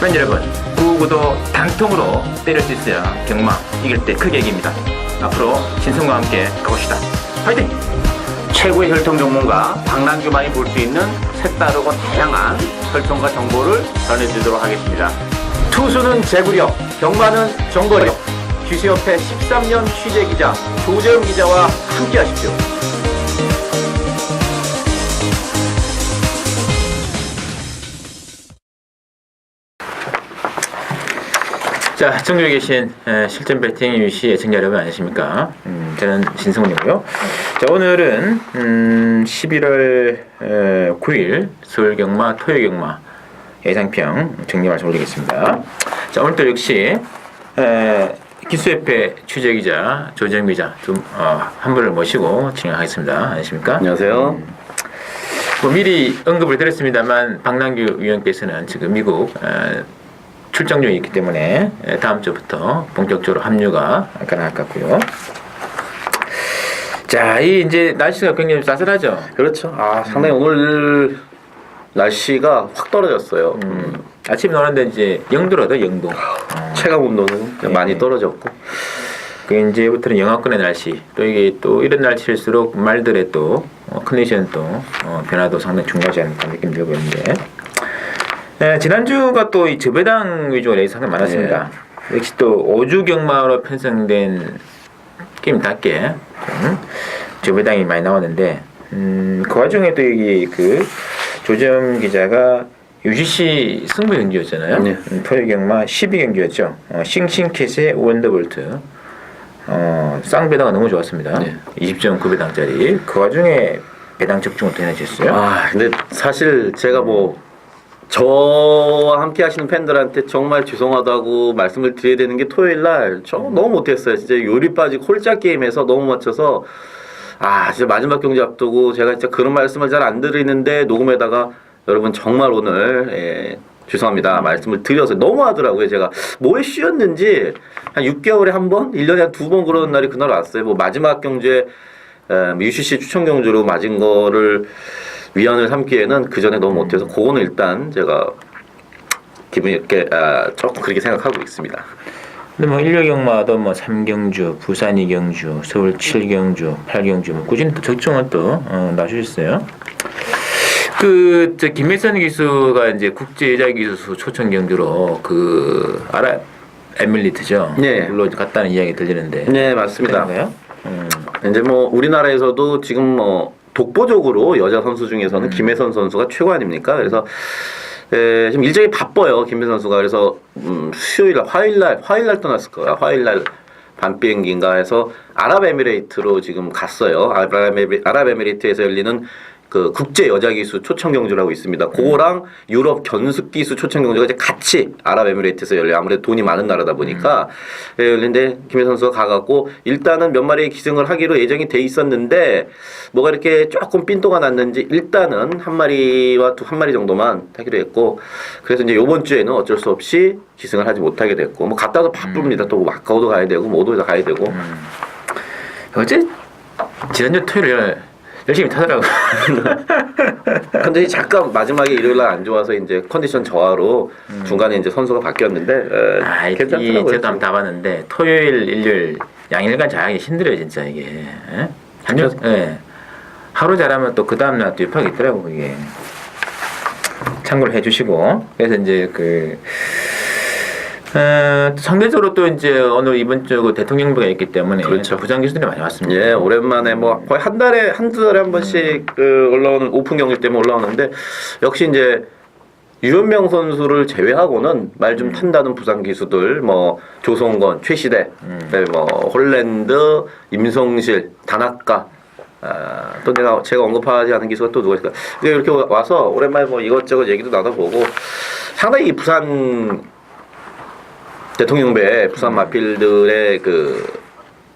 팬 여러분, 구구도 단통으로 때릴 수 있어야 경마 이길 때 크게 이깁니다. 앞으로 신성과 함께 가봅시다. 화이팅! 최고의 혈통 전문가 박남규만이 볼 수 있는 색다르고 다양한 혈통과 정보를 전해드리도록 하겠습니다. 투수는 제구력, 경마는 정거력. 귀수협회 13년 취재기자 조재훈 기자와 함께 하십시오. 자, 청주에 계신 실전 배팅 유시 애청자 여러분 안녕하십니까? 저는 신성훈이고요. 자, 오늘은 11월 9일 수요일 경마, 토요일 경마 예상평 정리 말씀 올리겠습니다. 자, 오늘도 역시 기수협회 취재기자 조재훈 기자 한 분을 모시고 진행하겠습니다. 안녕하십니까? 안녕하세요. 미리 언급을 드렸습니다만 박남규 위원께서는 지금 미국 출장 중에 있기 때문에 다음 주부터 본격적으로 합류가 가능할 것 같고요. 자, 이 이제 날씨가 굉장히 쌀쌀하죠. 그렇죠. 상당히 오늘 날씨가 확 떨어졌어요. 아침에 나오는데 이제 0도라도 0도. 체감 온도는 많이 떨어졌고. 그 이제부터는 영하권의 날씨. 또 이게 또 이런 날씨일수록 말들의 또 컨디션 또 변화도 상당히 중요하지 않을까 느낌 들고 있는데. 네, 지난주가 또 이 저배당 위주로 레이스 상당히 많았습니다. 네. 역시 또 5주 경마로 편성된 게임답게 저배당이 많이 나왔는데 그 와중에 또 여기 그 조재훈 기자가 UCC 승부 경기였잖아요. 네. 토요 경마 12경기였죠. 싱싱캣의 원더볼트 쌍배당가 너무 좋았습니다. 네. 20.9배당짜리. 그 와중에 배당 적중을 또 해내셨어요. 근데 사실 제가 저와 함께 하시는 팬들한테 정말 죄송하다고 말씀을 드려야 되는 게 토요일 날 너무 못했어요. 진짜 요리 빠지고 홀짝 게임에서 너무 맞춰서 진짜 마지막 경기 앞두고 제가 진짜 그런 말씀을 잘 안 드리는데 녹음에다가 여러분 정말 오늘 죄송합니다 말씀을 드려서 너무 하더라고요. 제가 뭐에 쉬었는지 한 6개월에 한 번, 1년에 한 2번 그러는 날이 그날 왔어요. 마지막 경주에 UCC 추천 경주로 맞은 거를 위안을 삼기에는 그 전에 너무 못해서 그거는 일단 제가 기분이 이렇게 조금 그렇게 생각하고 있습니다. 근데 일요 경마도 3경주, 부산 2경주, 서울 7경주, 8경주 꾸준히 또 적중은 또 놔주셨어요. 저 김혜선 기수가 이제 국제 여자 기수 초청 경주로 그 아랍에미리트죠. 네. 물론 갔다는 이야기 들리는데. 네, 맞습니다. 이제 우리나라에서도 지금 독보적으로 여자 선수 중에서는 김혜선 선수가 최고 아닙니까? 그래서 지금 일정이 바빠요, 김혜선 선수가. 그래서 수요일 날, 화요일 날 떠났을 거야. 화요일 날 밤 비행기인가 해서 아랍에미레이트로 지금 갔어요. 아랍에미레이트에서 열리는 그 국제 여자 기수 초청 경주라고 있습니다. 그거랑 유럽 견습 기수 초청 경주가 이제 같이 아랍에미레이트에서 열려. 아무래도 돈이 많은 나라다 보니까 열린데 김혜선 선수가 가갖고 일단은 몇 마리의 기승을 하기로 예정이 돼 있었는데 뭐가 이렇게 조금 삔또가 났는지 일단은 한 마리와 한 마리 정도만 하기로 했고 그래서 이제 이번 주에는 어쩔 수 없이 기승을 하지 못하게 됐고 갔다 와서 바쁩니다. 또 마카오도 가야 되고 모두 다 가야 되고. 어제 지난주 토요일 열심히 타더라고. 근데 잠깐 마지막에 일요일날 안 좋아서 이제 컨디션 저하로 중간에 이제 선수가 바뀌었는데 괜찮더라고요. 저도 한번 다 봤는데 토요일, 일요일 양일간 잘하기 힘들어요 진짜 이게. 하루 잘하면 또 그 다음날 또 입학이 있더라고 이게. 참고를 해주시고 그래서 이제 상대적으로 또 이제 오늘 이번 주 대통령부가 있기 때문에 그렇죠. 부장 기수들이 많이 왔습니다. 예, 오랜만에 거의 한두 달에 한 번씩 올라오는 오픈 경기 때문에 올라오는데 역시 이제 유현명 선수를 제외하고는 말 좀 탄다는 부상 기수들 조성건, 최시대, 홀랜드, 임성실, 다나카 또 제가 언급하지 않은 기수가 또 누가 있을까? 이렇게 와서 오랜만에 이것저것 얘기도 나눠보고 상당히 이 부산 대통령배 부산 마필들의 그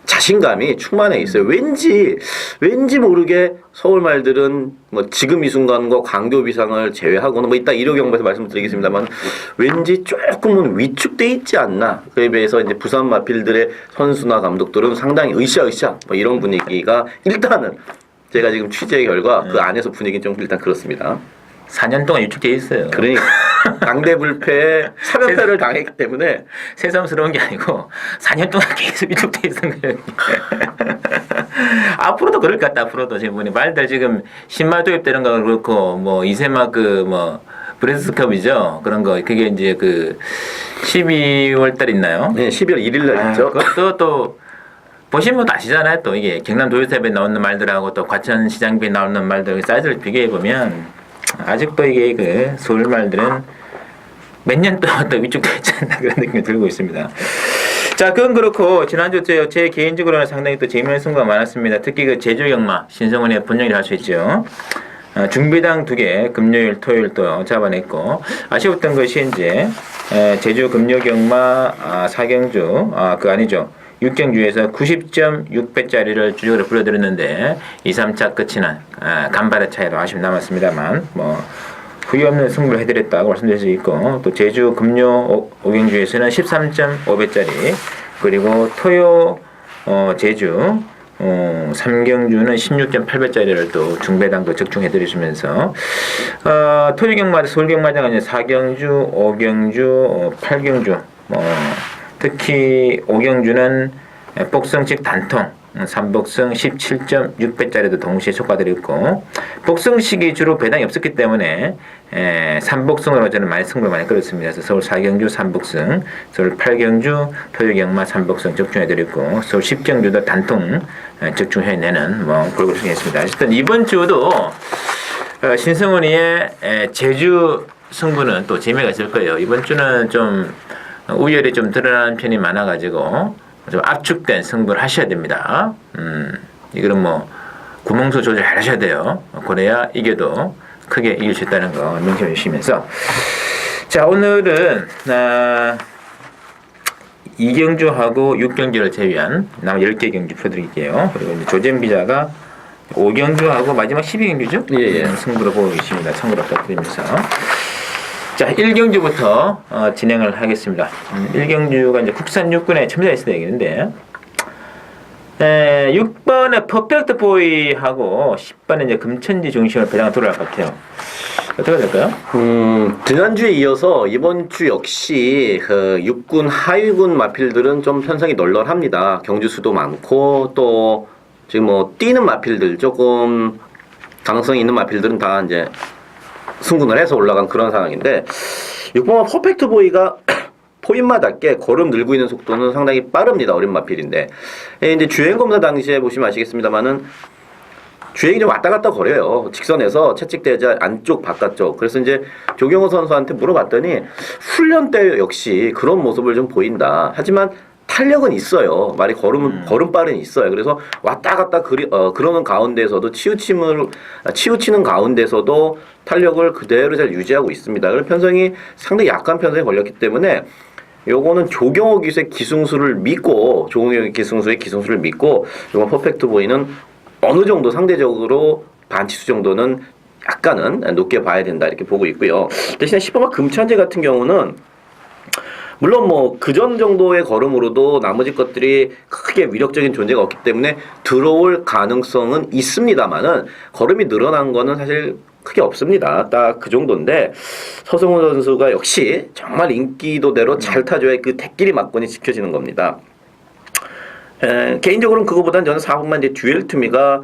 자신감이 충만해 있어요. 왠지 모르게 서울 말들은 지금 이 순간과 광교 비상을 제외하고는 이따 일요경부에서 말씀드리겠습니다만 왠지 조금은 위축돼 있지 않나. 그에 비해서 이제 부산 마필들의 선수나 감독들은 상당히 으쌰으쌰 이런 분위기가 일단은 제가 지금 취재 결과 그 안에서 분위기는 좀 일단 그렇습니다. 4년 동안 유축돼 있어요. 그러니까 당대불패에 사면패를 당했기 때문에 새삼스러운 게 아니고 4년 동안 계속 위축돼 있는 거예요. 앞으로도 그럴 것 같다. 앞으로도 지금 보니 말들 지금 신말 도입되는 거 그렇고 뭐 이세마크 뭐 브레스컵이죠. 그런 거 그게 이제 그 12월 달 있나요? 네, 12월 1일 날 있죠. 그것도 또 보시면 또 아시잖아요. 또 이게 경남 도요셉에 나오는 말들하고 또 과천 시장비에 나오는 말들 사이즈를 비교해 보면 아직도 이게 그 서울 말들은 몇 년 동안 또 위축되어 있지 않나 그런 느낌이 들고 있습니다. 자, 그건 그렇고 지난주 제 개인적으로는 상당히 또 재미있는 승부가 많았습니다. 특히 그 제주 경마 신성훈의 본영이라 할 수 있죠. 중비당 2개 금요일 토요일 또 잡아냈고 아쉬웠던 것이 이제 제주 금요경마 4경주 그 아니죠 6경주에서 90.6배짜리를 주력으로 불러드렸는데 2, 3차 끝이 난 간발의 차이로 아쉬움 남았습니다만 뭐 후회 없는 승부를 해드렸다고 말씀드릴 수 있고 또 제주 금요 5경주에서는 13.5배짜리 그리고 토요 제주 3경주는 16.8배짜리를 또 중배당도 적중해드리시면서 토요경마다 서울경마장은 이제 4경주, 5경주, 8경주 특히 5경주는 복성식 단통 3복승 17.6배짜리도 동시에 촉과드렸고 복성식이 주로 배당이 없었기 때문에 3복승으로 저는 승부를 많이 끌었습니다. 그래서 서울 4경주 3복승, 서울 8경주 토요경마 3복승 적중해드렸고 서울 10경주도 단통 적중해내는 골고루승이었습니다. 어쨌든 이번 주도 신성훈이의 제주 승부는 또 재미가 있을 거예요. 이번 주는 좀 우열이 좀 드러나는 편이 많아가지고 좀 압축된 승부를 하셔야 됩니다. 이거는 뭐 구멍수 조절 잘 하셔야 돼요. 그래야 이겨도 크게 이길 수 있다는 거 명심해 주시면서 자 오늘은 2경주하고 6경주를 제외한 나머지 10개 경주 풀어드릴게요. 그리고 이제 조재현 기자가 5경주하고 마지막 12경주죠? 예. 승부를 보고 계십니다. 참고로 부탁드리면서 자, 1경주부터 진행을 하겠습니다. 1경주가 이제 국산 육군의 첨자에 있어야 되겠는데 6번의 퍼펙트 보이하고 10번의 이제 금천지 중심으로 배당을 돌아갈 것 같아요. 어떻게 될까요? 지난주에 이어서 이번 주 역시 그 육군 하위군 마필들은 좀 편성이 널널합니다. 경주 수도 많고 또 지금 뭐 뛰는 마필들 조금 가능성이 있는 마필들은 다 이제 승군을 해서 올라간 그런 상황인데 6번마 퍼펙트 보이가 포인마답게 걸음 늘고 있는 속도는 상당히 빠릅니다. 어린 마필인데 이제 주행 검사 당시에 보시면 아시겠습니다만은 주행이 좀 왔다 갔다 거려요. 직선에서 채찍대자 안쪽 바깥쪽. 그래서 이제 조경호 선수한테 물어봤더니 훈련 때 역시 그런 모습을 좀 보인다. 하지만 탄력은 있어요. 말이 걸음발은 있어요. 그래서 왔다 갔다 그러는 가운데서도 치우치는 가운데서도 탄력을 그대로 잘 유지하고 있습니다. 그래서 편성이 상당히 약한 편성에 걸렸기 때문에 요거는 조경호 기수의 기승수를 믿고 요번 퍼펙트 보이는 어느 정도 상대적으로 반치수 정도는 약간은 높게 봐야 된다 이렇게 보고 있고요. 대신에 10번마 금천재 같은 경우는 물론 뭐 그전 정도의 걸음으로도 나머지 것들이 크게 위력적인 존재가 없기 때문에 들어올 가능성은 있습니다만은 걸음이 늘어난 거는 사실 크게 없습니다. 딱 그 정도인데 서승훈 선수가 역시 정말 인기도대로 잘 타줘야 그 대끼리 막건이 지켜지는 겁니다. 개인적으로는 그거보다는 저는 4번만 이제 듀얼 투미가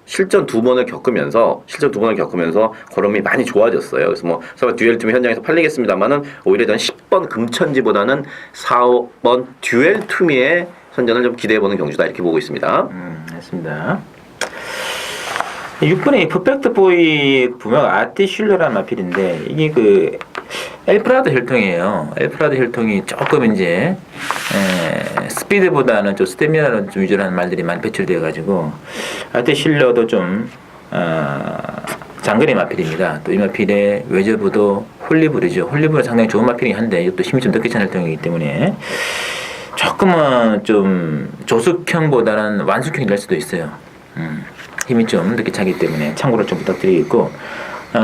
실전 2번을 겪으면서 걸음이 많이 좋아졌어요. 그래서 뭐 듀얼 투미 현장에서 팔리겠습니다만은 오히려 저는 10번 금천지보다는 4번 듀얼 투미의 선전을 좀 기대해보는 경주다 이렇게 보고 있습니다. 알겠습니다. 6번의 퍼펙트 보이 부모가 아티슐러라는 마필인데 이게 그 엘프라도 혈통이에요. 엘프라도 혈통이 조금 이제 스피드보다는 좀 스태미나로 좀 위주로 하는 말들이 많이 배출되어 가지고 아티슐러도 좀 장거리 마필입니다. 또 이 마필의 외저부도 홀리블이죠. 홀리블은 상당히 좋은 마필이긴 한데 이것도 힘이 좀 늦게 차는 혈통이기 때문에 조금은 좀 조숙형보다는 완숙형이 될 수도 있어요. 힘이 좀 늦게 차기 때문에 참고로 좀 부탁드리겠고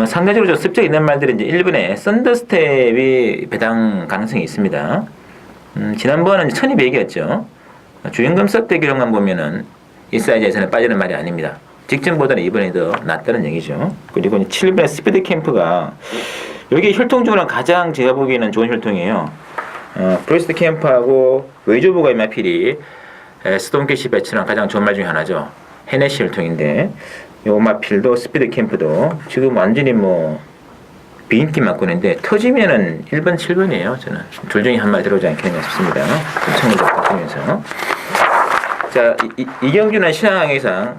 상대적으로 좀 습작 있는 말들은 이제 1번에 썬더스텝이 배당 가능성이 있습니다. 지난번은 1200이었죠. 주행금 섭대 기록만 보면은 이 사이즈에서는 빠지는 말이 아닙니다. 직전보다는 이번에 더 낫다는 얘기죠. 그리고 7번의 스피드 캠프가 여기 혈통적으로는 가장 제가 보기에는 좋은 혈통이에요. 브레스트 캠프하고 웨이조브가 이마필이 스톤캐시 배치랑 가장 좋은 말 중에 하나죠. 헤네시 혈통인데 요 마필도 스피드 캠프도 지금 완전히 뭐 비인기 맞고는데 터지면은 1번, 7번이에요. 저는 둘 중에 한 말 들어오지 않겠나 싶습니다. 청문도 바꾸면서 자 이경주는 신항항해상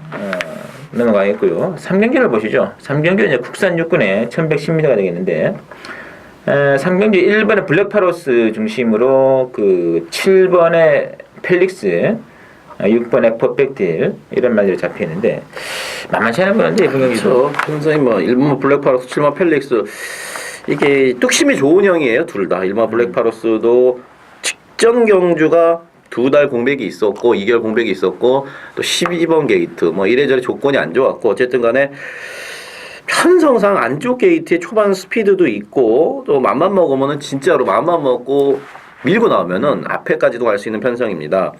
넘어가겠고요. 3경기를 보시죠. 3경기는 이제 국산 육군의 1110m가 되겠는데 3경기 1번의 블랙파로스 중심으로 그 7번의 펠릭스 6번의 퍼펙딜 이런 말들이 잡혀있는데 만만치 않은 건데 이번 경기도 굉장히 뭐 1번 블랙파로스 7번 펠릭스 이게 뚝심이 좋은 형이에요. 둘 다 1번 블랙파로스도 직전 경주가 2달 공백이 있었고 2개월 공백이 있었고 또 12번 게이트 뭐 이래저래 조건이 안 좋았고 어쨌든 간에 편성상 안쪽 게이트의 초반 스피드도 있고 또 맘만 먹으면은 진짜로 맘만 먹고 밀고 나오면은 앞에까지도 갈 수 있는 편성입니다.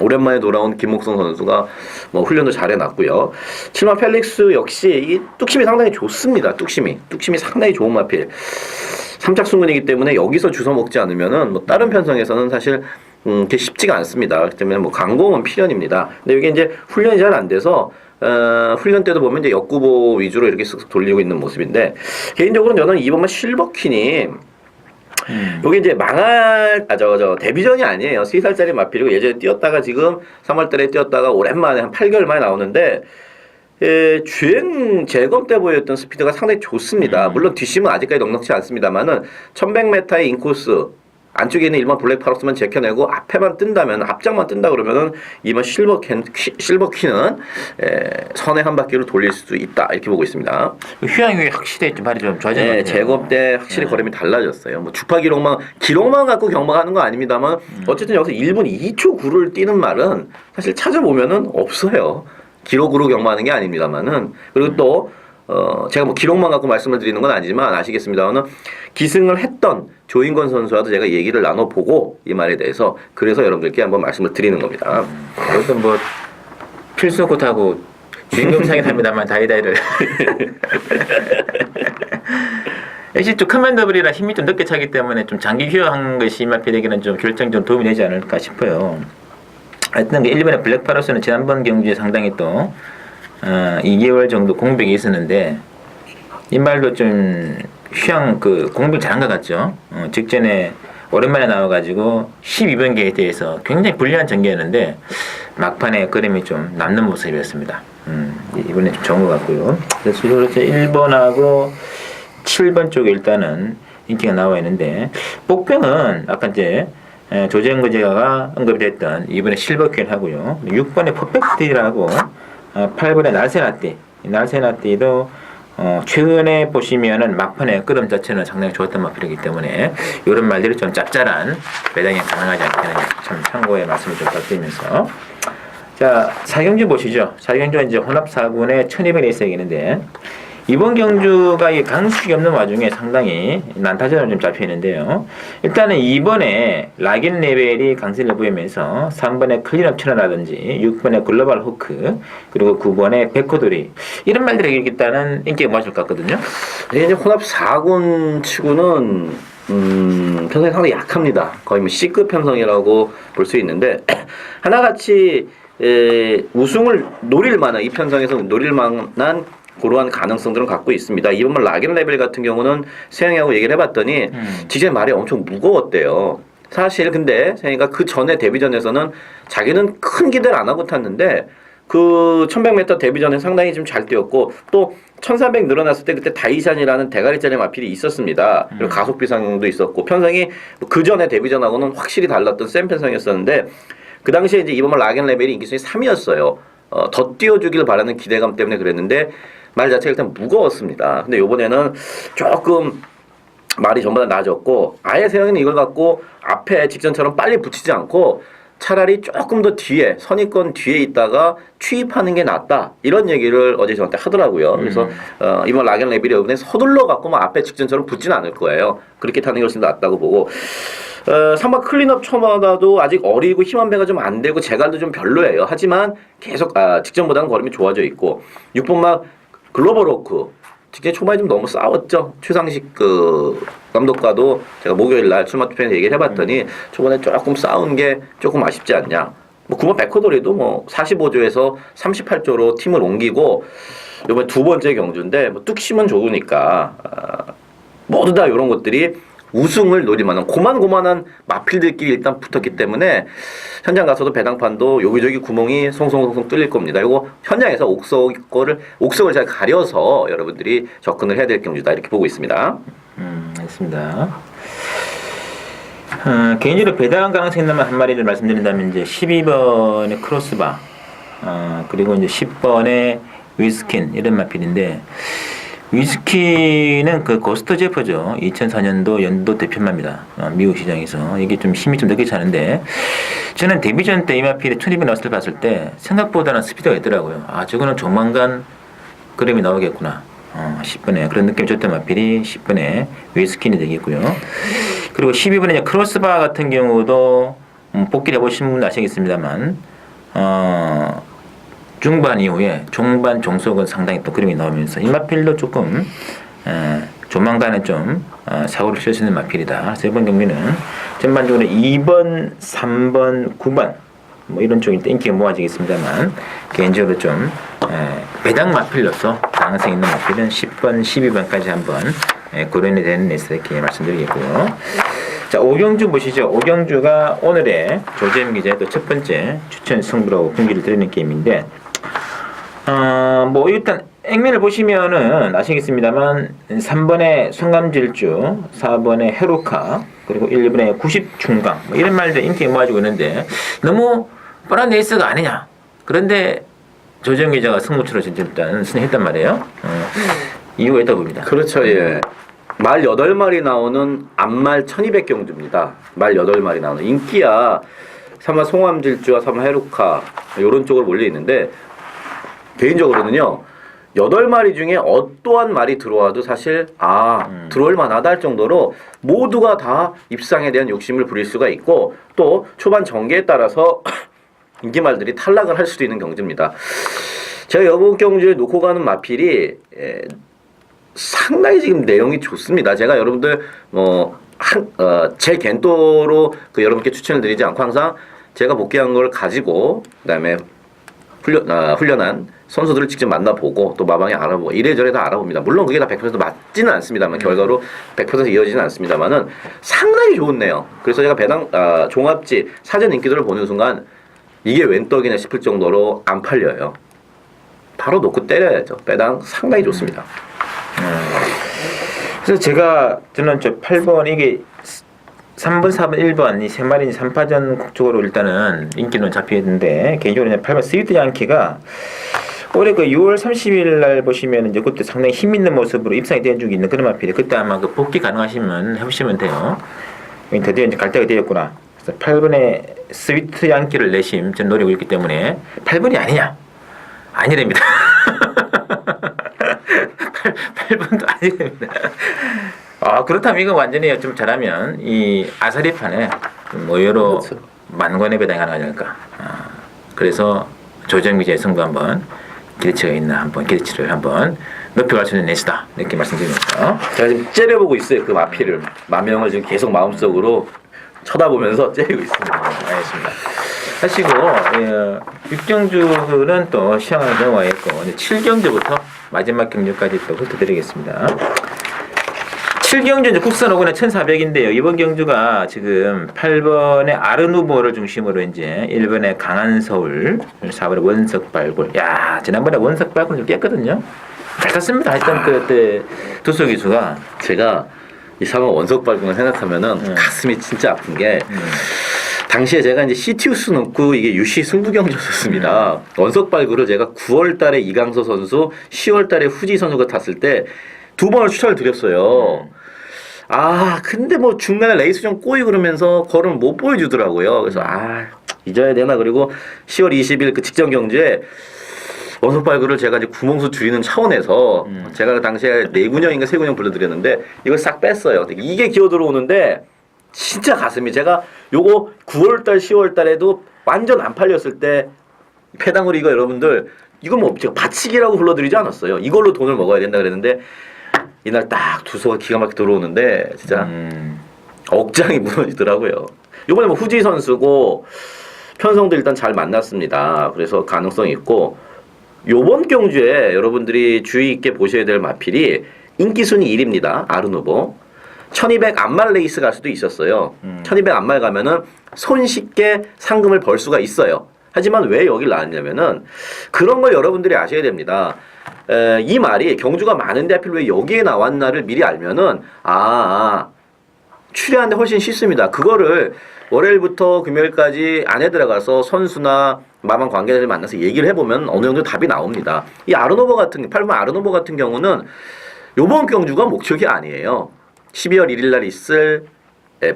오랜만에 돌아온 김목성 선수가 뭐 훈련도 잘 해놨고요. 7번 펠릭스 역시 이 뚝심이 상당히 좋습니다. 뚝심이 상당히 좋은 마필. 3착 순근이기 때문에 여기서 주워 먹지 않으면은 뭐 다른 편성에서는 사실 그게 쉽지가 않습니다. 그렇기 때문에 뭐 강공은 필연입니다. 근데 이게 이제 훈련이 잘 안 돼서 훈련 때도 보면 이제 역구보 위주로 이렇게 쓱쓱 돌리고 있는 모습인데 개인적으로는 저는 이번만 실버퀸이 요게 이제 데뷔전이 아니에요. 3살짜리 마필이고 예전에 뛰었다가 지금 3월달에 뛰었다가 오랜만에 한 8개월 만에 나오는데 주행 재검 때 보였던 스피드가 상당히 좋습니다. 물론 뒷심은 아직까지 넉넉치 않습니다만은 1100m의 인코스 안쪽에 있는 1번 블랙파로스만 제껴내고 앞에만 뜬다면 앞장만 뜬다 그러면은 이번 실버퀸은 선의 한 바퀴를 돌릴 수도 있다 이렇게 보고 있습니다. 휴양이 확실히 좀 발이 좀 좋아진 것 같아요. 제검 때 확실히 걸음이 달라졌어요. 뭐 주파 기록만 갖고 경마하는 거 아닙니다만 어쨌든 여기서 1분 2초 9를 뛰는 말은 사실 찾아보면은 없어요. 기록으로 경마하는 게 아닙니다만은 그리고 또 제가 뭐 기록만 갖고 말씀을 드리는 건 아니지만 아시겠습니다만은 기승을 했던 조인권 선수와도 제가 얘기를 나눠보고 이 말에 대해서 그래서 여러분들께 한번 말씀을 드리는 겁니다. 그것도 뭐 필수 코트하고 주인공상이 합니다만 다이다이를 역시 좀 커맨더블이라 힘이 좀 늦게 차기 때문에 좀 장기 휴양한 것이 이마필에게는 좀 결정적으로 도움이 되지 않을까 싶어요. 하여튼 1번의 블랙파로스는 지난번 경주에 상당히 또 2개월 정도 공백이 있었는데 이 말도 좀 휴양 공백 잘한 것 같죠. 직전에 오랜만에 나와가지고 12번 게이트에서 굉장히 불리한 전개였는데 막판에 그림이 좀 남는 모습이었습니다. 이번에 좀 좋은 것 같고요. 그래서 이렇게 1번하고 7번 쪽에 일단은 인기가 나와 있는데 복병은 아까 이제 조재현 기자가 언급이 됐던 2번의 실버퀸 하고요. 6번의 퍼펙트라고 8번의 날세나띠도 최근에 보시면은 막판에 끄름 자체는 상당히 좋았던 마필이기 때문에 이런 말들이 좀 짭짤한 배당이 가능하지 않겠느냐 참 참고의 말씀을 좀 드리면서 자 4경주 보시죠. 4경주는 이제 혼합 4군의 1200레이스이는데 이번 경주가 이 강수식이 없는 와중에 상당히 난타전으로 좀 잡혀 있는데요. 일단은 2번에 락인 레벨이 강세를 보이면서 3번에 클린업 천하라든지 6번에 글로벌 호크 그리고 9번에 백호돌이 이런 말들이 일단은 인기가 많을 것 같거든요. 이제 혼합 4군 치고는 편성이 상당히 약합니다. 거의 뭐 C급 편성이라고 볼 수 있는데 하나같이 우승을 노릴 만한 이 편성에서 노릴 만한 그러한 가능성들은 갖고 있습니다. 이번만 락인 레벨 같은 경우는 세영이하고 얘기를 해봤더니 직전에 말이 엄청 무거웠대요. 사실 근데 세영이가 그 전에 데뷔전에서는 자기는 큰 기대를 안 하고 탔는데 그 1100m 데뷔전에 상당히 좀 잘 뛰었고 또 1300 늘어났을 때 그때 다이샨이라는 대가리짜리 마필이 있었습니다. 그리고 가속 비상도 있었고 편성이 그 전에 데뷔전하고는 확실히 달랐던 센 편성이었었는데 그 당시에 이제 이번만 락인 레벨이 인기순위 3위였어요. 더 띄워주길 바라는 기대감 때문에 그랬는데 말 자체가 일단 무거웠습니다. 근데 이번에는 조금 말이 전보다 나아졌고 아예 세영이는 이걸 갖고 앞에 직전처럼 빨리 붙이지 않고 차라리 조금 더 뒤에 선입권 뒤에 있다가 취입하는 게 낫다 이런 얘기를 어제 저한테 하더라고요. 그래서 이번 락앤 레벨이 이번에 서둘러 갖고 막 앞에 직전처럼 붙지는 않을 거예요. 그렇게 타는 게 훨씬 낫다고 보고 3번 클린업 처마다도 아직 어리고 힘한 배가 좀 안 되고 제갈도 좀 별로예요. 하지만 계속 직전보다는 걸음이 좋아져 있고 6번 막 글로벌 워크 직계 초반에 좀 너무 싸웠죠. 최상식 그 감독과도 제가 목요일 날 출마 투표에서 얘기를 해봤더니 초반에 조금 싸운 게 조금 아쉽지 않냐. 뭐 9번 백허돌이도 뭐 45조에서 38조로 팀을 옮기고 이번에 두 번째 경주인데 뭐 뚝심은 좋으니까 모두 다 이런 것들이 우승을 노릴 만한 고만고만한 마필들끼리 일단 붙었기 때문에 현장 가서도 배당판도 여기저기 구멍이 송송송송 뚫릴 겁니다. 이거 현장에서 옥석을 잘 가려서 여러분들이 접근을 해야 될 경주다 이렇게 보고 있습니다. 알겠습니다. 개인적으로 배당 가능성 있는 한 마리를 말씀드린다면 이제 12번의 크로스바, 그리고 이제 10번의 위스킨 이런 마필인데. 위스키는 그 고스트 제퍼죠. 2004년도 연도 대표마입니다. 미국 시장에서. 이게 좀 힘이 좀 늦게 차는데, 저는 데뷔전 때 이 마필이 1200 나왔을 때 봤을 때 생각보다는 스피드가 있더라고요. 아, 저거는 조만간 그림이 나오겠구나. 10번에 그런 느낌이 줬던 마필이 10번에 위스킨이 되겠고요. 그리고 12번에 이제 크로스바 같은 경우도 복귀를 해보신 분 아시겠습니다만, 중반 이후에 종반 종속은 상당히 또 그림이 나오면서 이 마필도 조금 조만간에 좀 사고를 칠 수 있는 마필이다. 그래서 이번 경기는 전반적으로 2번, 3번, 9번 뭐 이런 쪽이 인기가 모아지겠습니다만 개인적으로 좀 배당 마필로서 가능성 있는 마필은 10번, 12번까지 한번 고려이 되는 레이스 이렇게 말씀드리겠고요. 자, 오경주 보시죠. 오경주가 오늘의 조재임 기자의 또 첫 번째 추천 승부로 공개를 드리는 게임인데, 뭐 일단 액면을 보시면은 아시겠습니다만 3번에 송감질주, 4번에 헤루카, 그리고 1번에 90 중강 뭐 이런 말들 인기가 모아지고 있는데 너무 뻔한 레이스가 아니냐. 그런데 조재임 기자가 승부처로 일단 선택했단 말이에요. 이유가 있다고 봅니다. 그렇죠. 예. 말 8마리 나오는 앞말 1200 경주입니다. 말 8마리 나오는 인기야 3화 송암질주와 3화 헤루카 이런 쪽으로 몰려 있는데 개인적으로는요 8마리 중에 어떠한 말이 들어와도 사실 들어올 만하다 할 정도로 모두가 다 입상에 대한 욕심을 부릴 수가 있고 또 초반 전개에 따라서 인기말들이 탈락을 할 수도 있는 경주입니다. 제가 이번 경주에 놓고 가는 마필이 상당히 지금 내용이 좋습니다. 제가 여러분들 제 겐토로 여러분께 추천을 드리지 않고 항상 제가 복귀한 걸 가지고 그다음에 훈련한 선수들을 직접 만나보고 또 마방에 알아보고 이래저래 다 알아봅니다. 물론 그게 다 100% 맞지는 않습니다만 결과로 100% 이어지지는 않습니다만은 상당히 좋네요. 그래서 제가 배당 종합지 사전 인기도를 보는 순간 이게 웬 떡이냐 싶을 정도로 안 팔려요. 바로 놓고 때려야죠. 배당 상당히 좋습니다. 그래서 저는 저 8번 이게 3번, 4번, 1번 이 세 마리 3파전 쪽으로 일단은 인기는 잡히는데 개인적으로 8번 스위트 양키가 올해 그 6월 30일 날 보시면 이제 그때 상당히 힘 있는 모습으로 입상이 된 적이 있는 그런 마필이 그때 아마 그 복귀 가능하시면 해보시면 돼요. 드디어 이제 갈 때가 되었구나. 그래서 8번에 스위트 양키를 내심 전 노리고 있기 때문에 8번이 아니냐? 아니랍니다. 8번도 아니랍니다. 그렇다면 이거 완전히 좀 잘하면 이 아사리판에 뭐 여러 그렇죠. 만권의 배당이 가능하지. 그래서 조정미자의 승부 한번 기대치가 있나 한번 기대치를 한번 높여갈 수 있는 레이스다 이렇게 말씀드립니다. 제가 지금 째려보고 있어요. 그 마필을 만명을 지금 계속 마음속으로 쳐다보면서 째리고 있습니다. 알겠습니다. 하시고 6경주는 또 시향을 넘어와 있고 7경주부터 마지막 경주까지 또 훑어드리겠습니다. 7경주 이제 국산 5군의 1400인데요. 이번 경주가 지금 8번의 아르누보를 중심으로 이제 1번의 강한서울, 4번의 원석발굴. 야, 지난번에 원석발굴 좀 깼거든요. 잘 탔습니다. 하여튼 그때 두수 기수가 제가 이 상황 원석발굴을 생각하면은 가슴이 진짜 아픈 게 당시에 제가 이제 CT우스 넣고 이게 UC 승부경주였습니다. 원석발굴을 제가 9월달에 이강서 선수, 10월달에 후지 선수가 탔을 때 두 번을 추천을 드렸어요. 근데 뭐 중간에 레이스 좀 꼬이고 그러면서 걸음을 못 보여주더라고요. 그래서 잊어야 되나. 그리고 10월 20일 그 직전 경주에 원석발굴을 제가 이제 구멍수 줄이는 차원에서 제가 그 당시에 4군형인가 3군형 불러드렸는데 이걸 싹 뺐어요. 이게 기어 들어오는데 진짜 가슴이 제가 요거 9월달 10월달에도 완전 안 팔렸을 때 배당으로 이거 여러분들 이거 뭐 제가 받치기라고 불러드리지 않았어요. 이걸로 돈을 먹어야 된다 그랬는데 이날 딱 두서가 기가 막히게 들어오는데 진짜 억장이 무너지더라고요. 이번에 뭐 후지 선수고 편성도 일단 잘 만났습니다. 그래서 가능성이 있고 요번 경주에 여러분들이 주의 있게 보셔야 될 마필이 인기 순위 1위입니다. 아르누보. 1200 안말 레이스 갈 수도 있었어요. 1200 안말 가면은 손쉽게 상금을 벌 수가 있어요. 하지만 왜 여길 나왔냐면은 그런 걸 여러분들이 아셔야 됩니다. 이 말이 경주가 많은데 하필 왜 여기에 나왔나를 미리 알면은 추리하는데 훨씬 쉽습니다. 그거를 월요일부터 금요일까지 안에 들어가서 선수나 마방 관계자들 만나서 얘기를 해보면 어느 정도 답이 나옵니다. 이 아르노버 같은 8번 아르노버 같은 경우는 요번 경주가 목적이 아니에요. 12월 1일 날 있을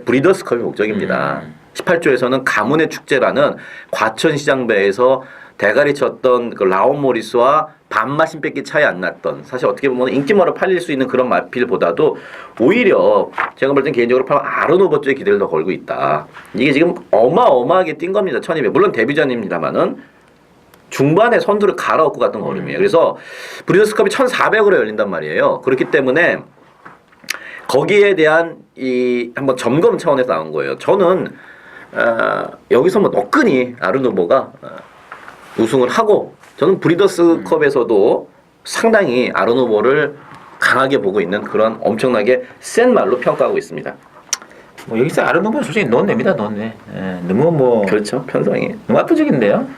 브리더스컵이 목적입니다. 18조에서는 가문의 축제라는 과천시장배에서 대가리 쳤던 그 라온 모리스와 반마신 뺏기 차이 안 났던 사실 어떻게 보면 인기마로 팔릴 수 있는 그런 마필보다도 오히려 제가 볼 땐 개인적으로 팔면 아르노버 쪽에 기대를 더 걸고 있다. 이게 지금 어마어마하게 뛴 겁니다. 1200. 물론 데뷔전입니다만은 중반에 선두를 갈아엎고 갔던 걸음이에요. 그래서 브리더스컵이 1400으로 열린단 말이에요. 그렇기 때문에 거기에 대한 이 한번 점검 차원에서 나온 거예요. 저는 여기서 뭐 너끈히 아르노버가 우승을 하고 저는 브리더스컵에서도 상당히 아르노버를 강하게 보고 있는 그런 엄청나게 센 말로 평가하고 있습니다. 뭐 여기서 아르노버는 솔직히 논냅니다. 논내. 너무 뭐 그렇죠. 편성이 너무 압도적인데요.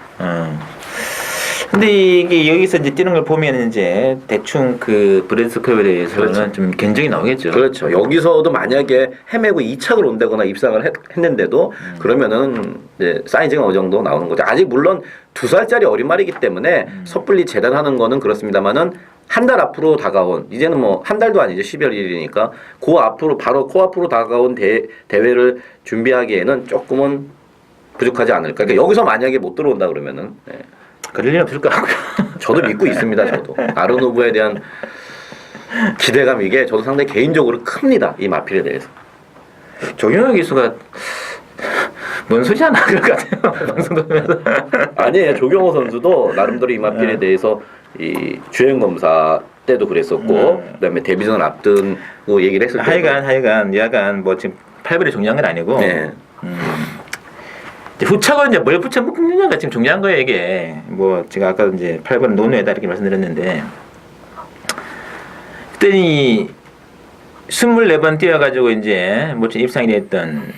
근데 이게 여기서 이제 뛰는 걸 보면 이제 대충 그 브레스컵에 대해서는 그렇죠. 좀 견적이 나오겠죠. 그렇죠. 여기서도 만약에 헤매고 2착을 온다거나 입상을 했는데도 그러면은 이제 사이즈가 어느 정도 나오는 거죠. 아직 물론 2살짜리 어린 말이기 때문에 섣불리 재단하는 거는 그렇습니다만은 한 달 앞으로 다가온 이제는 뭐 한 달도 아니죠. 12월 1일이니까 그 앞으로 바로 코앞으로 다가온 대회를 준비하기에는 조금은 부족하지 않을까. 그러니까 여기서 만약에 못 들어온다 그러면은 그럴 일 없을 것 같고요. 저도 믿고 있습니다. 저도 아르노브에 대한 기대감 이게 저도 상당히 개인적으로 큽니다. 이 마필에 대해서. 조경호 기수가 뭔 소리 하나 그럴 것 같아요. 방송도 보면서. 아니에요. 조경호 선수도 나름대로 이 마필에 대해서 이 주행 검사 때도 그랬었고 그다음에 데뷔전을 앞두고 얘기를 했을 때 하여간 약간 뭐 지금 8번에 중요한 건 아니고 네. 후차가 이제 뭘 붙여 묶느냐가 지금 중요한 거예요. 이게 뭐 제가 아까 이제 8번 논외다 이렇게 말씀드렸는데 그랬더니 24번 뛰어가지고 이제 뭐 입상이 됐던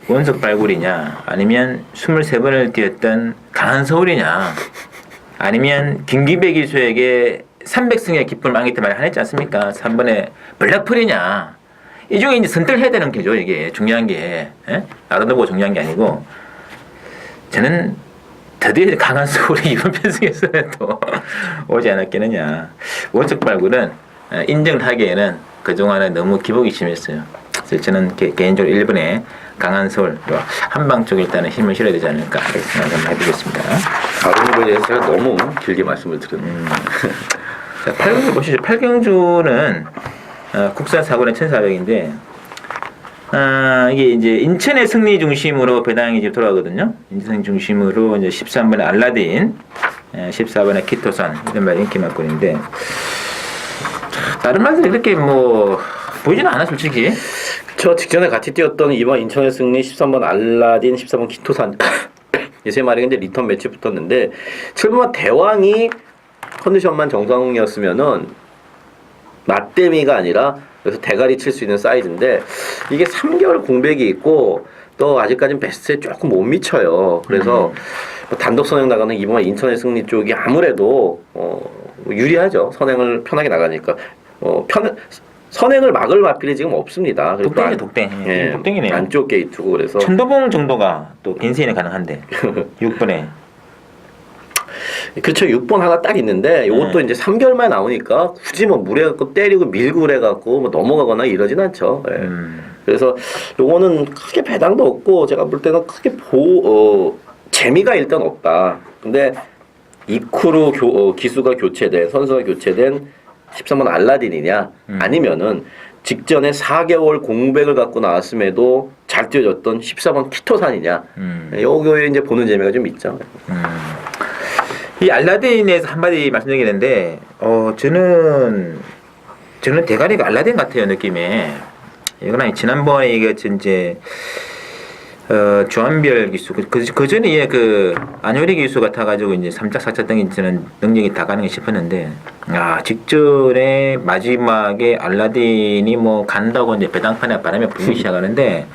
원석 발굴이냐 아니면 23번을 뛰었던 강한 서울이냐 아니면 김기배 기수에게 300승의 기쁨을 안겼던 말을 하냈지 않습니까? 3번에 블랙풀이냐 이 중에 이제 선택을 해야 되는 게죠. 이게 중요한 게 아르노보가 중요한 게 아니고 저는 드디어 강한 서울이 이번 편승에서는 또 오지 않았겠느냐. 원석 발굴은 인정을 하기에는 그동안에 너무 기복이 심했어요. 그래서 저는 개인적으로 1번에 강한 서울 한방 쪽에 일단은 힘을 실어야 되지 않을까 이렇게 생각을 한번 해보겠습니다. 아르노브에 대해서 제가 너무 길게 말씀을 드렸네요. 자, 8경주 보시죠. 8경주는 국산 사고는 1400인데 이게 이제 인천의 승리 중심으로 배당이 이제 돌아가거든요. 인천 중심으로 이제 13번에 알라딘, 14번에 키토산 이런 말이 인기 만권인데 다른 말들이 이렇게 뭐 보이지는 않아 솔직히. 저 직전에 같이 뛰었던 이번 인천의 승리 13번 알라딘 14번 키토산 이 세 마리가 이제 리턴 매치 붙었는데 설마 대왕이 컨디션만 정상이었으면은 맞대미가 아니라 그래서 대가리 칠 수 있는 사이즈인데 이게 3개월 공백이 있고 또 아직까지는 베스트에 조금 못 미쳐요. 그래서 뭐 단독 선행 나가는 이번 인천의 승리 쪽이 아무래도 유리하죠. 선행을 편하게 나가니까 선행을 막을 마필이 지금 없습니다. 독땡이죠, 독땡. 예, 독땡이네요. 안쪽 게이트고 그래서 천도봉 정도가 또 빈세인에 가능한데 6번에 그렇죠. 6번 하나 딱 있는데 이것도 이제 3개월 만에 나오니까 굳이 뭐 무례갖고 때리고 밀고 그래갖고 뭐 넘어가거나 이러진 않죠. 예. 그래서 요거는 크게 배당도 없고 제가 볼 때는 크게 재미가 일단 없다. 근데 이쿠루 기수가 교체된 선수가 교체된 13번 알라딘이냐 아니면은 직전에 4개월 공백을 갖고 나왔음에도 잘 뛰어줬던 14번 키토산이냐 요거에 이제 보는 재미가 좀 있죠. 이 알라딘에서 한마디 말씀드리겠는데 저는 저는 대가리가 알라딘 같아요 느낌에. 이거는 지난번에 이게 이제 조한별 기수 그 전에 그 안효리 기수가 타가지고 이제 3차 4차 등이는 능력이 다 가능해 싶었는데 직전에 마지막에 알라딘이 뭐 간다고 이제 배당판에 바람에 불기 시작하는데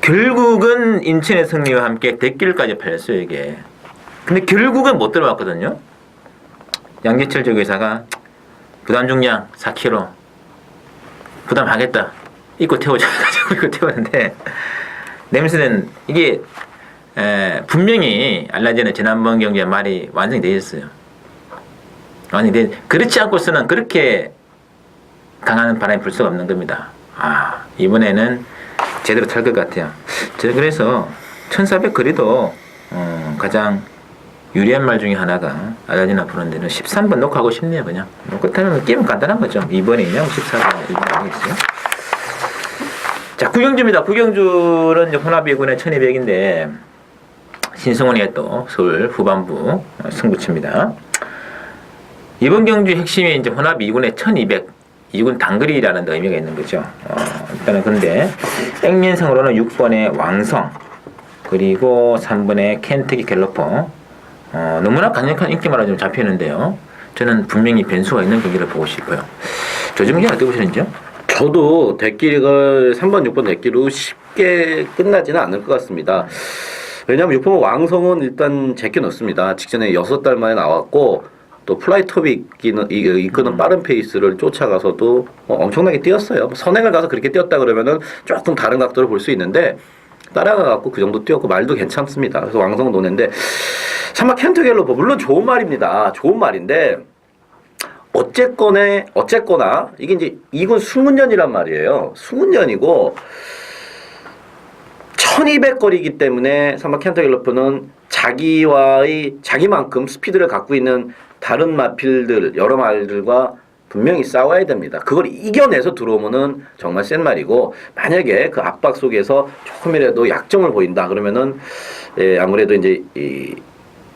결국은 인천의 승리와 함께 대길까지 팔렸어요 이게. 근데 결국은 못 들어왔거든요. 양재철 조교사가 부담 중량 4kg 부담하겠다. 입고 태우자 해가지고 입고 태우는데 냄새는 이게 분명히 알라딘은 지난번 경기에 말이 완성이 되어 있어요. 아니 그렇지 않고서는 그렇게 강한 바람이 불 수가 없는 겁니다. 이번에는 제대로 탈 것 같아요. 제가 그래서 1400 거리도 가장 유리한 말 중에 하나가 알라딘 앞으로는 데는 13번 놓고 싶네요. 그냥 그렇다면 게임은 간단한 거죠. 2번이냐 14번 1번 아니겠어요? 자, 구경주입니다. 구경주는 이제 혼합 2군의 1200인데 신승훈이의 또 서울 후반부 승부처입니다. 이번 경주의 핵심이 이제 혼합 2군의 1200 2군 단거리라는 의미가 있는 거죠. 일단은 근데 액면상으로는 6번의 왕성 그리고 3번의 켄터키 갤러퍼 너무나 강력한 인기마로 좀 잡히는데요. 저는 분명히 변수가 있는 경기를 보고 싶어요. 조정기 어떻게 보시는지요? 저도 대끼리가 3번, 6번 대끼로 쉽게 끝나지는 않을 것 같습니다. 왜냐하면 6번 왕성은 일단 제껴 넣습니다. 직전에 6달 만에 나왔고 또 플라이톱이 이끄는 빠른 페이스를 쫓아가서도 엄청나게 뛰었어요. 선행을 가서 그렇게 뛰었다 그러면은 조금 다른 각도를 볼 수 있는데 따라가갖고 그 정도 뛰었고 말도 괜찮습니다. 그래서 왕성은 노는데 참마 켄터갤러퍼 물론 좋은 말입니다. 좋은 말인데 어쨌거나 이게 이제 이군 승문전이란 말이에요. 승문전이고 1200거리이기 때문에 삼마 켄터갤러퍼는 자기만큼 스피드를 갖고 있는 다른 마필들 여러 말들과 분명히 싸워야 됩니다. 그걸 이겨내서 들어오면은 정말 센 말이고 만약에 그 압박 속에서 조금이라도 약점을 보인다 그러면은 아무래도 이제 이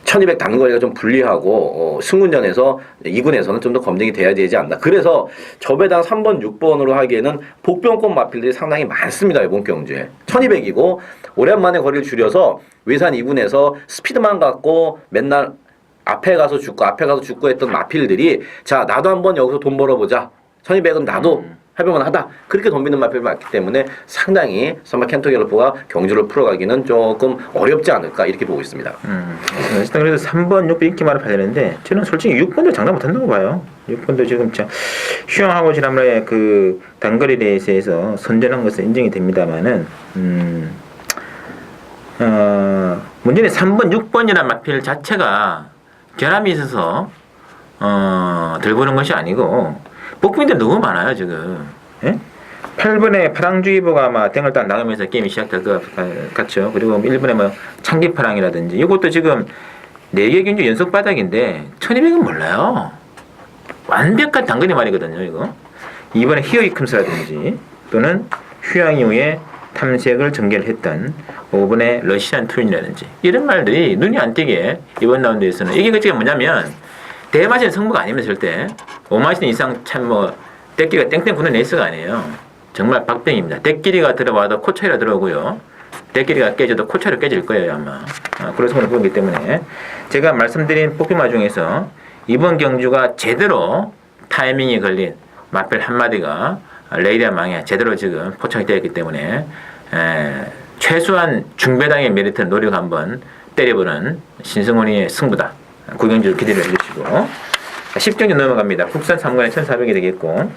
1200 단거리가 좀 불리하고 승문전에서 2군에서는 좀 더 검증이 돼야 되지 않나. 그래서 저배당 3번, 6번으로 하기에는 복병권 마필들이 상당히 많습니다. 이번 경주에 1200이고 오랜만에 거리를 줄여서 외산 2군에서 스피드만 갖고 맨날 앞에 가서 죽고 했던 마필들이 자 나도 한번 여기서 돈 벌어보자. 1200은 나도 해볼만 하다. 그렇게 돈 비는 마필이 많기 때문에 상당히 삼마 켄터갤러퍼가 경주를 풀어가기는 조금 어렵지 않을까 이렇게 보고 있습니다. 일단 그래도 3번, 6번 인기 많이 팔리는데 저는 솔직히 6번도 장난 못한다고 봐요. 6번도 지금 휴양하고 지난번에 그 단거리 레이스에서 선전한 것은 인정이 됩니다만은 문제는 3번, 6번이라는 마필 자체가 결함이 있어서 들보는 것이 아니고 복부인들 너무 많아요 지금. 예? 8번에 파랑주의보가 아마 땡을 딱 나가면서 게임이 시작될 것 같죠. 그리고 1번에 뭐 창기파랑이라든지 이것도 지금 4개 경주 연속 바닥인데 1200은 몰라요. 완벽한 당근이 말이거든요 이거. 2번에 히어이큼스라든지 또는 휴양 이후에 탐색을 전개를 했던 5번에 러시안 투인이라든지 이런 말들이 눈이 안 띄게 이번 라운드에서는 이게 그게 뭐냐면 대마신 성부가 아니면 절대 5마신 이상 참 뭐 떼끼리가 땡땡 부는 레이스가 아니에요. 정말 박빙입니다. 떼끼리가 들어와도 코차이라 들어오고요. 떼끼리가 깨져도 코차이로 깨질 거예요 아마. 그런 성분을 보기 때문에 제가 말씀드린 뽑기마 중에서 이번 경주가 제대로 타이밍이 걸린 마필 한마디가 레이디아 망에 제대로 지금 포착이 되어 있기 때문에 최소한 중배당의 메리트를 노력 한번 때려보는 신승훈이의 승부다. 구경주를 기대를 해주시고 10경주 넘어갑니다. 국산 3관에 1400이 되겠고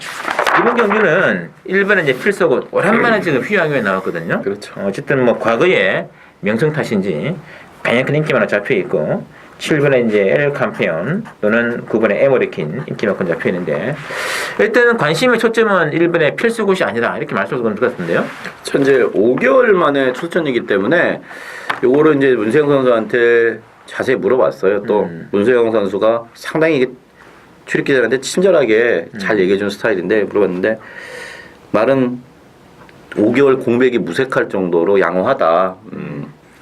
이번 경주는 1번은 이제 필서고 오랜만에 지금 휴양에 나왔거든요. 그렇죠. 어쨌든 뭐 과거에 명성 탓인지 강력한 인기만 잡혀있고 7번에 이제 엘 캄페온 또는 9번에 에모리킨 인기만큼 잡혀있는데 일단은 관심의 초점은 1번의 필수굿이 아니다 이렇게 말씀을 드렸는데요. 현재 5개월 만에 출전이기 때문에 요거를 이제 문세영 선수한테 자세히 물어봤어요. 또 문세영 선수가 상당히 출입기자한테 친절하게 잘 얘기해준 스타일인데 물어봤는데 말은 5개월 공백이 무색할 정도로 양호하다.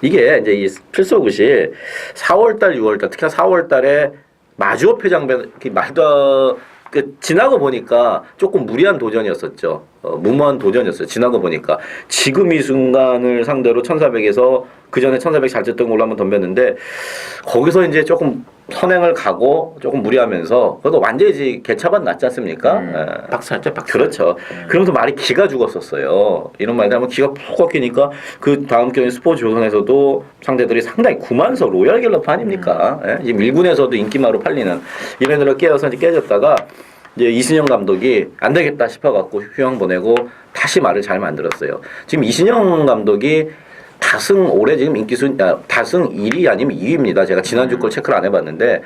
이게 이제 이 필서굿이 4월달, 6월달, 특히나 4월달에 마주업 회장배 말도 지나고 보니까 조금 무리한 도전이었었죠. 무모한 도전이었어요. 지나고 보니까 지금 이 순간을 상대로 1400에서 그 전에 1400 잘 쳤던 걸로 한번 덤볐는데 거기서 이제 조금 선행을 가고 조금 무리하면서 그래도 완전히 개차반 났지 않습니까? 박살죠, 박살. 그렇죠. 그러면서 말이 기가 죽었었어요. 이런 말이 하면 기가 푹 꺾이니까 그 다음 경기 스포츠 조선에서도 상대들이 상당히 구만석 로얄 갤러프 아닙니까? 예? 지금 일군에서도 인기마로 팔리는 이런 깨어서 이제 깨졌다가 이제 이순영 감독이 안 되겠다 싶어갖고 휴양 보내고 다시 말을 잘 만들었어요. 지금 이순영 감독이 다승 올해 지금 다승 1위 아니면 2위입니다. 제가 지난주 걸 체크를 안 해봤는데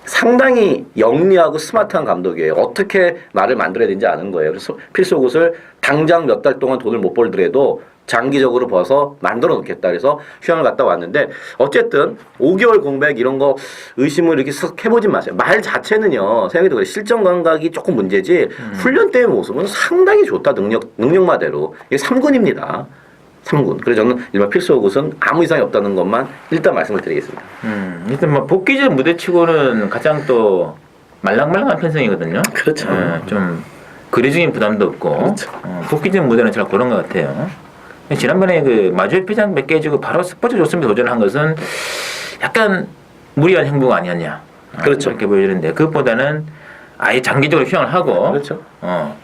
상당히 영리하고 스마트한 감독이에요. 어떻게 말을 만들어야 되는지 아는 거예요. 그래서 필소굿을 당장 몇 달 동안 돈을 못 벌더라도 장기적으로 벌어서 만들어 놓겠다. 그래서 휴양을 갔다 왔는데 어쨌든 5개월 공백 이런 거 의심을 이렇게 쓱 해보진 마세요. 말 자체는요. 생각해도 그래. 실전 감각이 조금 문제지 훈련 때의 모습은 상당히 좋다. 능력마대로. 이게 3군입니다. 3군. 그래서 저는 일반 필수굿은 아무 이상이 없다는 것만 일단 말씀을 드리겠습니다. 일단 뭐 복귀 전 무대치고는 가장 또 말랑말랑한 편성이거든요. 그렇죠. 좀 거리적인 부담도 없고 그렇죠. 복귀 전 무대는 잘 그런 것 같아요. 지난번에 그 마주의 피장 몇 개 해주고 바로 스포츠 좋습니다 도전한 것은 약간 무리한 행보가 아니었냐. 그렇죠. 그렇게 보여지는데 그것보다는 아예 장기적으로 휴양을 하고 그렇죠.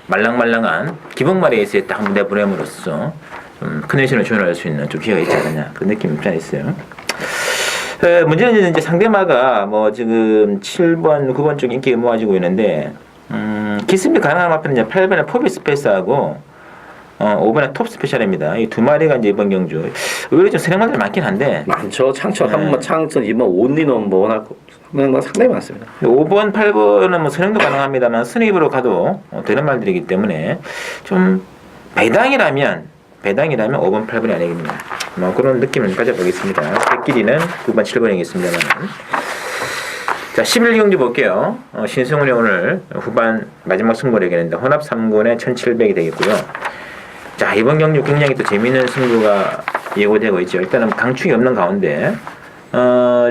말랑말랑한 기본말에 있을 때 한 무대 보냄으로써 좀 컨디션을 조절할 수 있는 좀 기회가 있지 않느냐 그런 느낌이 없지 않아 있어요. 문제는 이제 상대마가 뭐 지금 7번, 9번 쪽 인기가 모아지고 있는데 기습이 가능한 마표는 이제 8번에 포비 스페이스하고 5번에 톱 스페셜입니다. 이 두 마리가 이제 이번 경주 의외로 좀 선행마들이 많긴 한데 많죠. 창천 한번 창천 이번 온리 넘버원 할 거 상당히 많습니다. 5번, 8번은 뭐 선행도 가능합니다만 스닙으로 가도 되는 말들이기 때문에 좀 배당이라면 5번, 8번이 아니겠냐. 뭐 그런 느낌을 가져보겠습니다. 백길이는 9번, 7번이겠습니다만. 자, 11경주 볼게요. 신승훈이 오늘 후반 마지막 승부를 이기는데 혼합 3군에 1700이 되겠고요. 자, 이번 경주 굉장히 또 재미있는 승부가 예고되고 있죠. 일단은 강축이 없는 가운데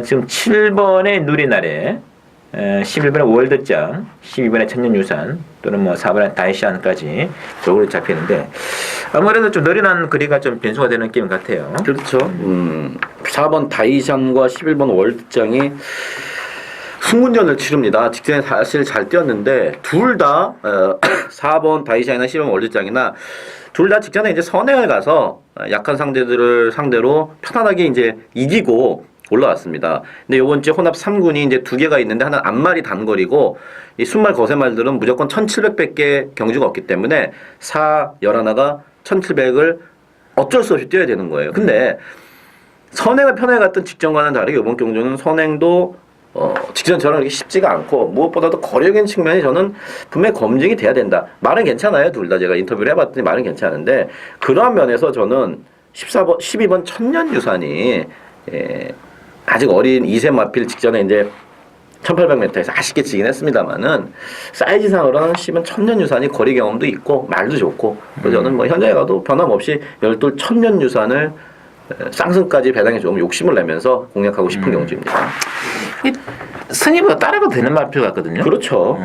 지금 7번의 누리나래 11번에 월드장, 12번에 천년유산 또는 뭐 4번에 다이시안까지 골고루 잡히는데 아무래도 좀 느릿한 거리가 좀 변수가 되는 게임 같아요. 그렇죠. 4번 다이샨과 11번 월드장이 승군전을 치릅니다. 직전에 사실 잘 뛰었는데 둘 다 4번 다이샤이나 11번 월드장이나 둘 다 직전에 이제 선행을 가서 약한 상대들을 상대로 편안하게 이제 이기고 올라왔습니다. 근데 이번 주 혼합 3군이 이제 두 개가 있는데 하나는 앞말이 단거리고 이 순말 거세말들은 무조건 1700밖에 경주가 없기 때문에 4, 11가 1700을 어쩔 수 없이 뛰어야 되는 거예요. 근데 선행을 편하게 갔던 직전과는 다르게 이번 경주는 선행도 직전처럼 이렇게 쉽지가 않고 무엇보다도 거리적인 측면이 저는 분명히 검증이 돼야 된다. 말은 괜찮아요. 둘 다 제가 인터뷰를 해봤더니 말은 괜찮은데 그러한 면에서 저는 12번 천년유산이 아직 어린 2세 마필 직전에 이제 1800m에서 아쉽게 지긴 했습니다만은 사이즈상으로는 10번 천년유산이 거리 경험도 있고 말도 좋고 그래서 저는 뭐 현장에 가도 변함없이 12 천년유산을 쌍승까지 배당에 조금 욕심을 내면서 공략하고 싶은 경주입니다. 승입보다 따라가도 되는 마필 같거든요. 그렇죠.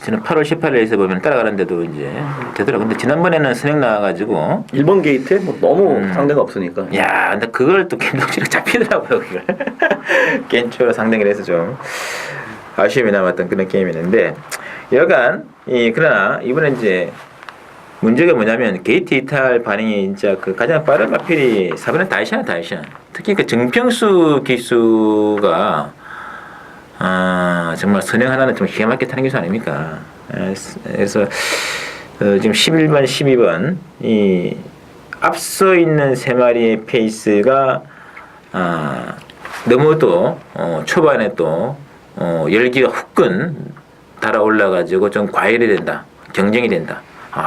저는 8월 18일에서 보면 따라가는데도 이제 되더라고요. 근데 지난번에는 선행 나와가지고 1번 게이트에 뭐 너무 상대가 없으니까. 야, 근데 그걸 또 김동철이 잡히더라고요. 그걸 겐초로 상대를 해서 좀 아쉬움이 남았던 그런 게임이었는데 여간 그러나 이번에 이제 문제가 뭐냐면 게이트 이탈 반응이 진짜 그 가장 빠른 마필이 4번의 다이샤나. 특히 그 정평수 기수가 정말 선행 하나는 좀 기가 막히게 타는 기수 아닙니까? 그래서 지금 11번, 12번 이 앞서 있는 세 마리의 페이스가 너무도 초반에 또 열기가 후끈 달아올라가지고 좀 과열이 된다, 경쟁이 된다.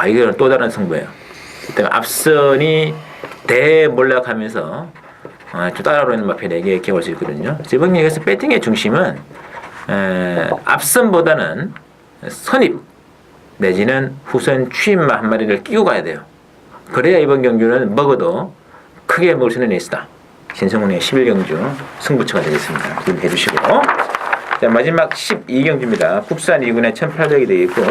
이거는 또 다른 승부예요. 그때 앞선이 대몰락하면서 좀 따라오는 마필에게 기억할 수 있거든요. 이번 경기에서 배팅의 중심은 앞선보다는 선입 내지는 후선 추임마 한 마리를 끼고 가야 돼요. 그래야 이번 경주는 먹어도 크게 먹을 수 있는 레이스다. 신성훈의 11경주 승부처가 되겠습니다. 기대해 주시고 자, 마지막 12경주입니다. 국산 2군에 1800이 되어 있고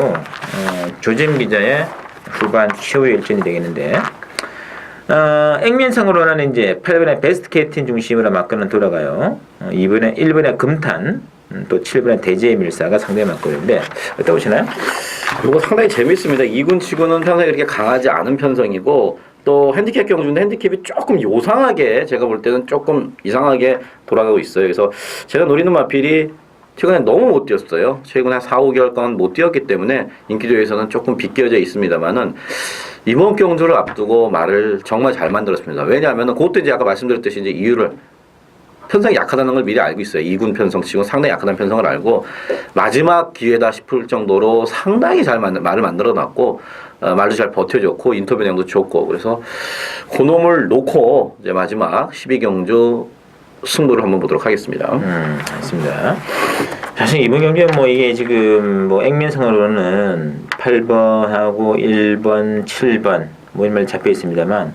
조잼 기자의 후반 최후의 일전이 되겠는데 액면상으로는 이제 8번에 베스트 캡틴 중심으로 막거는 돌아가요. 1번에 금탄, 또 7번에 대제의 밀사가 상대 막거리인데 어떻게 보시나요? 이거 상당히 재밌습니다. 2군 치고는 평상에 그렇게 강하지 않은 편성이고 또 핸디캡 경주인데 핸디캡이 조금 요상하게 제가 볼 때는 조금 이상하게 돌아가고 있어요. 그래서 제가 노리는 마필이 최근에 너무 못 뛰었어요. 최근에 한 4, 5개월간 못 뛰었기 때문에 인기조에서는 조금 비껴져 있습니다만은 이번 경주를 앞두고 말을 정말 잘 만들었습니다. 왜냐하면 그것도 이제 아까 말씀드렸듯이 이제 이유를 편성이 약하다는 걸 미리 알고 있어요. 2군 편성 치고 상당히 약하다는 편성을 알고 마지막 기회다 싶을 정도로 상당히 잘 말을 만들어 놨고 말도 잘 버텨줬고 인터뷰 내용도 좋고 그래서 그놈을 놓고 이제 마지막 12경주 승부를 한번 보도록 하겠습니다. 알겠습니다. 사실 이번 경기는 뭐 이게 지금 뭐 액면상으로는 8번하고 1번, 7번 뭐 이런 말 잡혀 있습니다만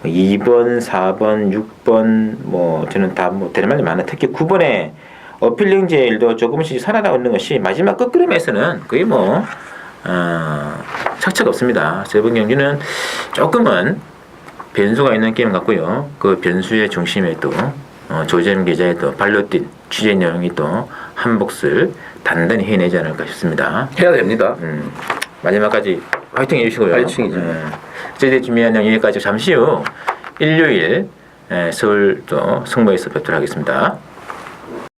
2번, 4번, 6번 뭐 저는 다 뭐 대단히 많아. 특히 9번에 어필링제일도 조금씩 살아나고 있는 것이 마지막 끝걸음에서는 거의 뭐 착착 없습니다. 이번 경기는 조금은 변수가 있는 게임 같고요. 그 변수의 중심에 또 조재임 기자의 또 발로 뛴 취재 내용이 또 한 몫을 단단히 해내지 않을까 싶습니다. 해야 됩니다. 마지막까지 화이팅 해주시고요. 화이팅이죠. 저희들 준비한 내용 여기까지 잠시 후 일요일 서울 또 승부에서 뵙도록 하겠습니다.